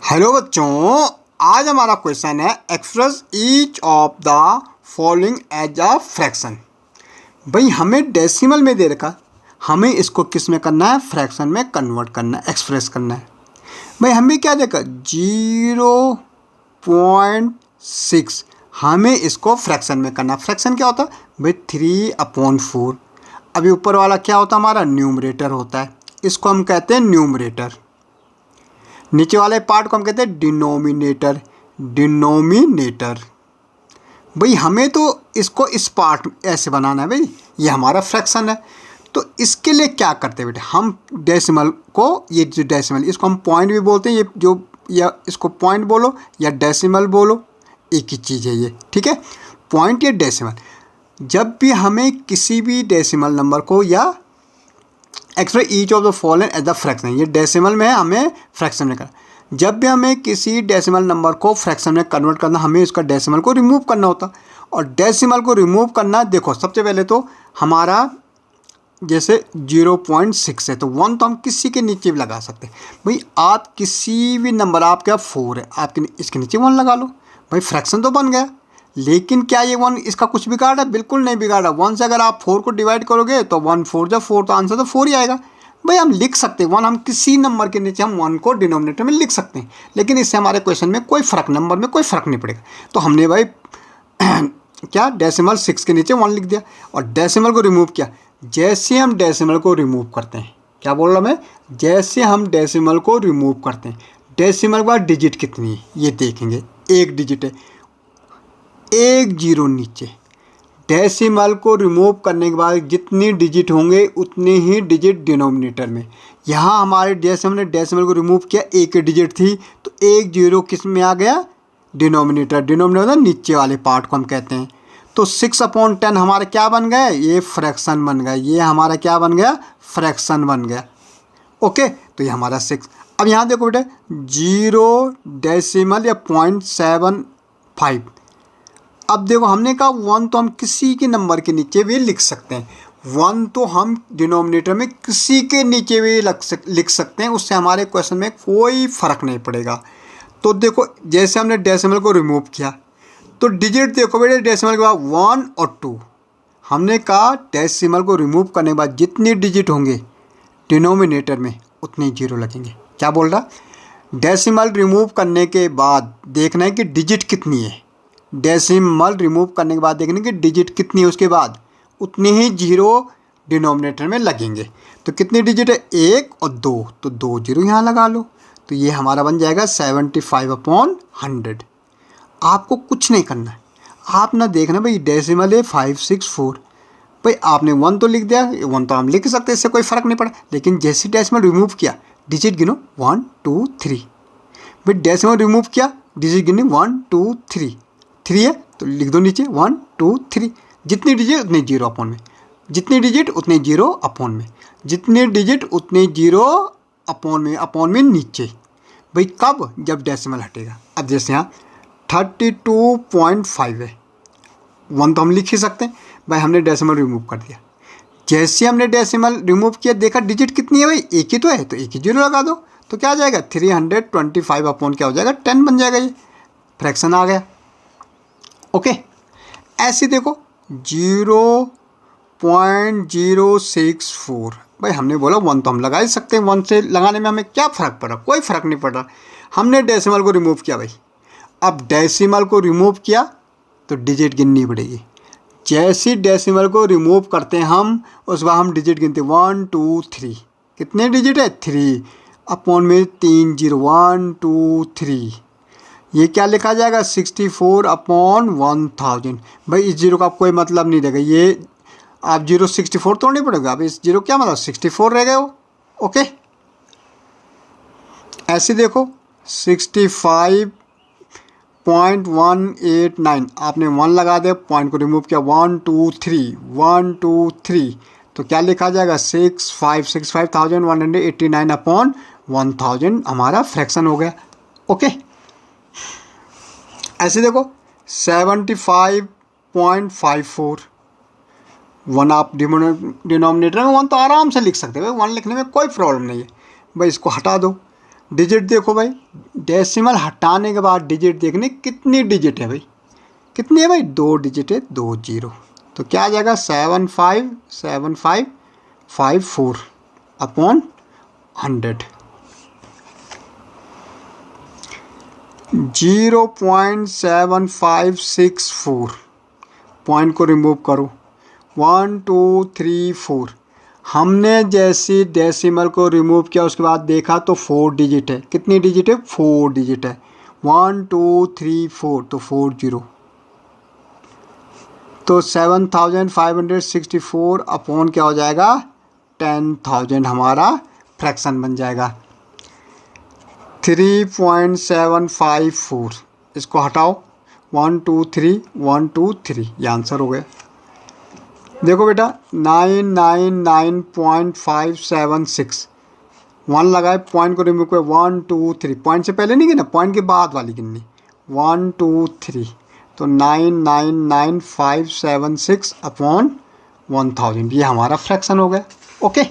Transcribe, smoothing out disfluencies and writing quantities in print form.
Hello बच्चों, आज हमारा क्वेश्चन है express each of the following as a fraction. भाई हमें डेसिमल में दे रखा, हमें इसको किस में करना है, फ्रैक्शन में कन्वर्ट करना है, एक्सप्रेस करना है। भाई हमें क्या देखा 0.6, हमें इसको फ्रैक्शन में करना। फ्रैक्शन क्या होता है भाई 3/4। अभी ऊपर वाला क्या होता है, हमारा न्यूमरेटर होता है, इसको हम कहते हैं न्यूमरेटर। नीचे वाले पार्ट को हम कहते हैं डिनोमिनेटर। डिनोमिनेटर भाई हमें तो इसको इस पार्ट ऐसे बनाना है, भाई ये हमारा फ्रैक्शन है। तो इसके लिए क्या करते हैं बेटे, हम डेसिमल को, ये जो डेसिमल इसको हम पॉइंट भी बोलते हैं, ये जो, या इसको पॉइंट बोलो या डेसिमल बोलो, एक ही चीज़ है ये, ठीक है। पॉइंट या डेसिमल, जब भी हमें किसी भी डेसिमल नंबर को या express each of the following as the fraction, ये डेसिमल में है, हमें फ्रैक्शन में करना। जब भी हमें किसी डेसिमल नंबर को फ्रैक्शन में कन्वर्ट करना, हमें इसका डेसिमल को रिमूव करना होता। और डेसिमल को रिमूव करना, देखो सबसे पहले तो हमारा जैसे 0.6 है तो 1 तो हम किसी के नीचे भी लगा सकते हैं। भाई आप किसी भी नंबर, आपका 4 है, आपके इसके नीचे 1 लगा लो, भाई फ्रैक्शन तो बन गया। लेकिन क्या ये 1 इसका कुछ बिगाड़ा? बिल्कुल नहीं बिगाड़ा। 1 से अगर आप 4 को डिवाइड करोगे तो 1 4 जब 4, तो आंसर तो 4 ही आएगा। भाई हम लिख सकते हैं 1, हम किसी नंबर के नीचे हम 1 को डिनोमिनेटर में लिख सकते हैं, लेकिन इससे हमारे क्वेश्चन में कोई फ़र्क, नंबर में कोई फ़र्क नहीं पड़ेगा। तो हमने भाई क्या डेसिमल 6 के नीचे 1 लिख दिया और डेसिमल को रिमूव किया। जैसे हम डेसिमल को रिमूव करते हैं, क्या बोल रहा मैं, जैसे हम डेसिमल को रिमूव करते हैं, डेसिमल के बाद डिजिट कितनी है ये देखेंगे। एक डिजिट है, एक जीरो नीचे। डेसिमल को रिमूव करने के बाद जितनी डिजिट होंगे उतने ही डिजिट डिनोमिनेटर में। यहाँ हमारे हमने डेसिमल को रिमूव किया, एक डिजिट थी तो एक जीरो किस में आ गया, डिनोमिनेटर। डिनोमिनेटर नीचे वाले पार्ट को हम कहते हैं। तो 6/10 हमारा क्या बन गया, ये फ्रैक्शन बन गया। ये हमारा क्या बन गया, फ्रैक्शन बन गया। ओके, तो ये हमारा 6। अब यहाँ देखो बेटे 0 डेसिमल या 0.75। अब देखो हमने कहा 1 तो हम किसी के नंबर के नीचे भी लिख सकते हैं। 1 तो हम डिनोमिनेटर में किसी के नीचे भी लिख सकते हैं, उससे हमारे क्वेश्चन में कोई फ़र्क नहीं पड़ेगा। तो देखो जैसे हमने डेसिमल को रिमूव किया तो डिजिट देखो बेटे, डेसिमल के बाद 1 और 2। हमने कहा डेसिमल को रिमूव करने के बाद जितने डिजिट होंगे डिनोमिनेटर में उतने जीरो लगेंगे। क्या बोल रहा, डेसिमल रिमूव करने के बाद देखना है कि डिजिट कितनी है। डेसिमल रिमूव करने के बाद देखने की डिजिट कितनी है, उसके बाद उतने ही जीरो डिनोमिनेटर में लगेंगे। तो कितनी डिजिट है, 1 और 2, तो 2 जीरो यहाँ लगा लो। तो ये हमारा बन जाएगा 75/100। आपको कुछ नहीं करना है, आप ना देखना भाई डेसिमल है 564, भाई आपने 1 तो लिख दिया, 1 तो हम लिख सकते हैं, इससे कोई फ़र्क नहीं पड़ा। लेकिन जैसे डेसिमल रिमूव किया डिजिट गिनो 1 2 3, भाई डेसिमल रिमूव किया डिजिट गिने 1 2 3 है तो लिख दो नीचे 1 2 3। जितनी डिजिट उतने जीरो अपॉन में, जितनी डिजिट उतने जीरो अपॉन में, जितने डिजिट उतने जीरो अपॉन में नीचे। भाई कब, जब डेसिमल हटेगा। अब जैसे यहाँ 32.5 है, 1 तो हम लिख ही सकते हैं, भाई हमने डेसिमल रिमूव कर दिया। जैसे हमने डेसिमल रिमूव किया देखा डिजिट कितनी है, भाई एक ही तो है, तो एक ही जीरो लगा दो। तो क्या आ जाएगा 325 अपॉन क्या हो जाएगा 10 बन जाएगा, ये फ्रैक्शन आ गया। ओके, ऐसे देखो 0.064, भाई हमने बोला 1 तो हम लगा ही सकते हैं, 1 से लगाने में हमें क्या फ़र्क पड़ रहा, कोई फ़र्क नहीं पड़ रहा। हमने डेसिमल को रिमूव किया भाई, अब डेसिमल को रिमूव किया तो डिजिट गिननी पड़ेगी। जैसे डेसिमल को रिमूव करते हैं हम, उस बार हम डिजिट गिनते 1 2 3। कितने डिजिट है, 3 अपॉन में 3 जीरो 1 2 3। ये क्या लिखा जाएगा 64/1000। भाई इस जीरो का कोई मतलब नहीं रहेगा, ये आप 064 तो नहीं पड़ेगा, अब इस जीरो क्या मतलब 64 रह गए हो। ओके, ऐसे देखो 65.189, आपने 1 लगा दिया, पॉइंट को रिमूव किया 1 2 3 1 2 3, तो क्या लिखा जाएगा 65,189/1000 हमारा फ्रैक्शन हो गया। ओके, ऐसे देखो 75.54, 1 आप डिनोमिनेटर में 1 तो आराम से लिख सकते हैं भाई, 1 लिखने में कोई प्रॉब्लम नहीं है। भाई इसको हटा दो, डिजिट देखो भाई डेसिमल हटाने के बाद डिजिट देखने कितनी डिजिट है भाई, कितनी है भाई, 2 डिजिट है, 2 0। तो क्या आ जाएगा 757554 अपॉन 100। 0.7564 पॉइंट को रिमूव करो। 1 2 3 4 हमने जैसी डेसिमल को रिमूव किया उसके बाद देखा तो 4 डिजिट है। कितनी डिजिट है, 4 डिजिट है। 1 2 3 4 तो 4 0। तो 7564 अपॉन क्या हो जाएगा 10,000 हमारा फ्रैक्शन बन जाएगा। 3.754 इसको हटाओ। 1 2 3 1 2 3 ये आंसर हो गया। देखो बेटा 999.576 1 लगाए, पॉइंट को रिमूव कर 1 2 3 पॉइंट से पहले नहीं गिना, पॉइंट के बाद वाली गिननी 1 2 3 तो 999,576 अपॉन 1000 ये हमारा फ्रैक्शन हो गया। ओके।